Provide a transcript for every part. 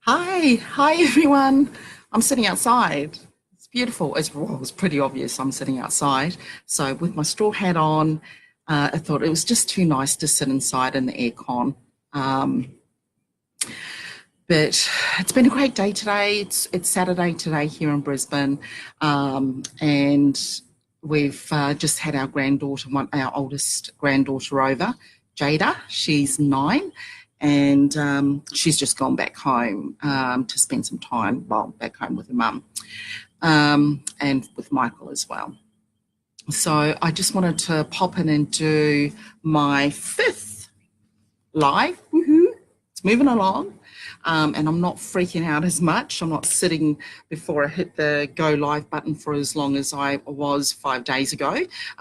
Hi everyone. I'm sitting outside. It's beautiful. It's pretty obvious I'm sitting outside. So with my straw hat on, I thought it was just too nice to sit inside in the aircon. Um, but it's been a great day today. It's Saturday today here in Brisbane, and we've just had our granddaughter, our oldest granddaughter over, Jada. She's 9, and she's just gone back home to spend some time, well, back home with her mum, and with Michael as well. So I just wanted to pop in and do my 5th live. Woohoo! It's moving along. And I'm not freaking out as much. I'm not sitting before I hit the go live button for as long as I was 5 days ago,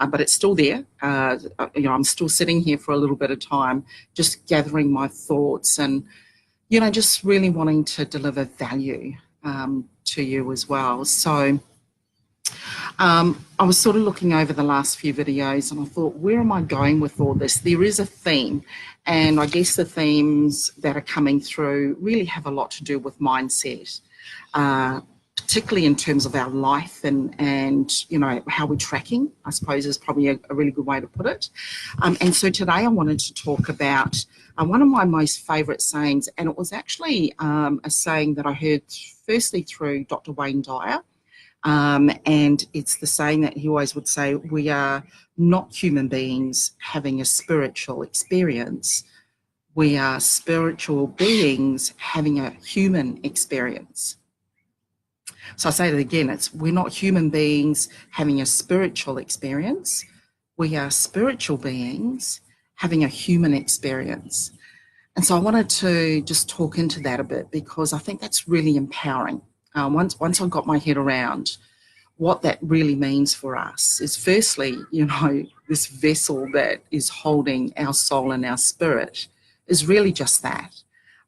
but it's still there. I'm still sitting here for a little bit of time, just gathering my thoughts and, just really wanting to deliver value to you as well. So I was sort of looking over the last few videos and I thought, where am I going with all this? There is a theme, and I guess the themes that are coming through really have a lot to do with mindset, particularly in terms of our life and how we're tracking, I suppose is probably a really good way to put it. And so today I wanted to talk about one of my most favourite sayings, and it was actually a saying that I heard firstly through Dr. Wayne Dyer. And it's the saying that he always would say, we are not human beings having a spiritual experience. We are spiritual beings having a human experience. So I say it again, we're not human beings having a spiritual experience. We are spiritual beings having a human experience. And so I wanted to just talk into that a bit because I think that's really empowering. Once I got my head around what that really means for us is firstly, this vessel that is holding our soul and our spirit is really just that.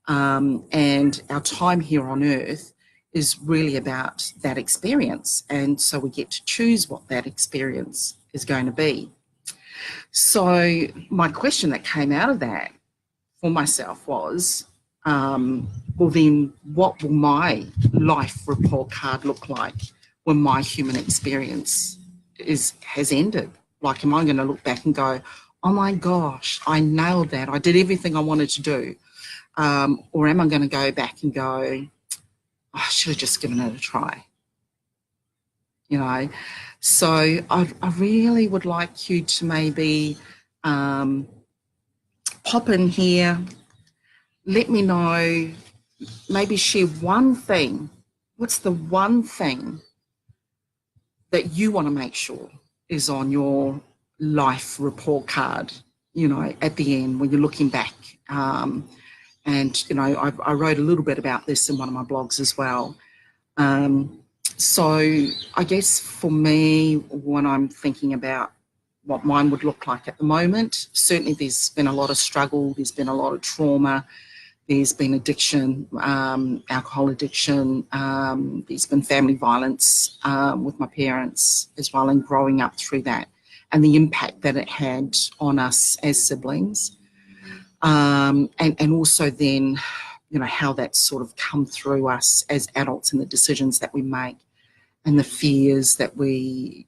And our time here on earth is really about that experience. And so we get to choose what that experience is going to be. So my question that came out of that for myself was, well then, what will my life report card look like when my human experience has ended? Like, am I going to look back and go, oh my gosh, I nailed that, I did everything I wanted to do? Or am I going to go back and go, oh, I should have just given it a try? So I really would like you to maybe pop in here, let me know, maybe share one thing. What's the one thing that you want to make sure is on your life report card, at the end when you're looking back? And, I wrote a little bit about this in one of my blogs as well. So I guess for me, when I'm thinking about what mine would look like at the moment, certainly there's been a lot of struggle, there's been a lot of trauma, there's been addiction, alcohol addiction, there's been family violence with my parents as well, and growing up through that and the impact that it had on us as siblings. And also then, how that's sort of come through us as adults and the decisions that we make and the fears that we,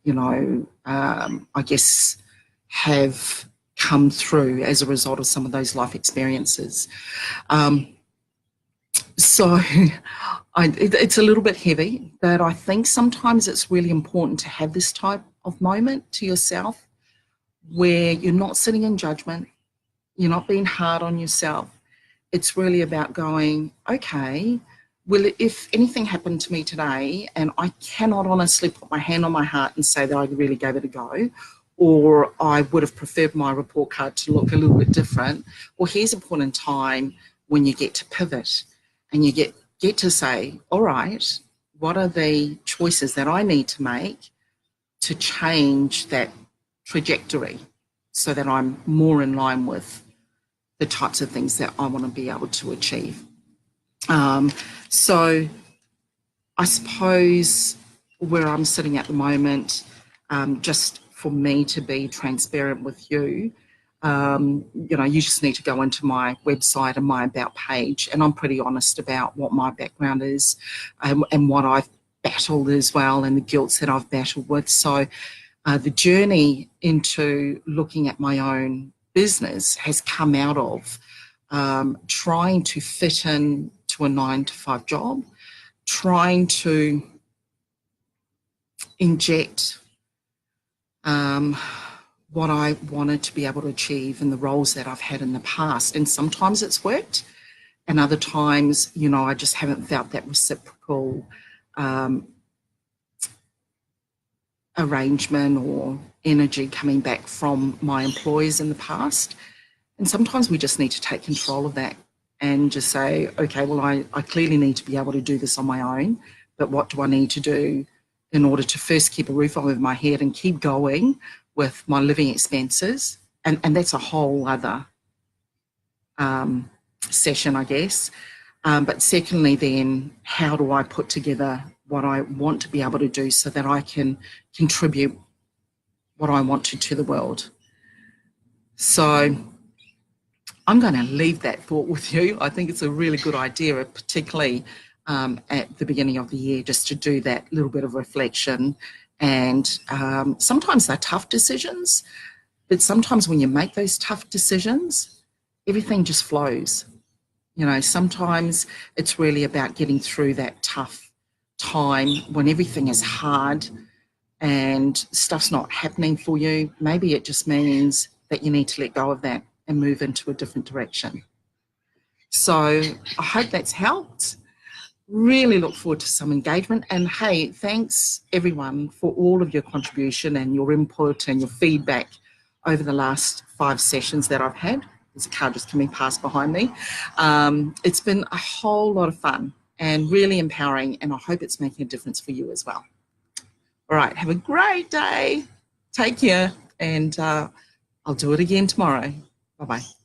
I guess have come through as a result of some of those life experiences. So it's a little bit heavy, but I think sometimes it's really important to have this type of moment to yourself where you're not sitting in judgment, you're not being hard on yourself. It's really about going, okay, well, if anything happened to me today and I cannot honestly put my hand on my heart and say that I really gave it a go, or I would have preferred my report card to look a little bit different, well, here's a point in time when you get to pivot and you get to say, all right, what are the choices that I need to make to change that trajectory so that I'm more in line with the types of things that I want to be able to achieve. So I suppose where I'm sitting at the moment, just for me to be transparent with you, You just need to go into my website and my About page, and I'm pretty honest about what my background is, and what I've battled as well, and the guilts that I've battled with. So the journey into looking at my own business has come out of trying to fit in to a 9-to-5 job, trying to inject what I wanted to be able to achieve in the roles that I've had in the past. And sometimes it's worked, and other times, I just haven't felt that reciprocal arrangement or energy coming back from my employers in the past. And sometimes we just need to take control of that and just say, okay, well, I clearly need to be able to do this on my own, but what do I need to do in order to first keep a roof over my head and keep going with my living expenses? And that's a whole other session, I guess. But secondly, then, how do I put together what I want to be able to do so that I can contribute what I want to the world? So I'm going to leave that thought with you. I think it's a really good idea, particularly at the beginning of the year, just to do that little bit of reflection. And sometimes they're tough decisions, but sometimes when you make those tough decisions, everything just flows. Sometimes it's really about getting through that tough time when everything is hard and stuff's not happening for you. Maybe it just means that you need to let go of that and move into a different direction. So I hope that's helped. Really look forward to some engagement. And hey, thanks everyone for all of your contribution and your input and your feedback over the last 5 sessions that I've had. There's a car just coming past behind me. It's been a whole lot of fun and really empowering, and I hope it's making a difference for you as well. All right, have a great day. Take care, and I'll do it again tomorrow. Bye-bye.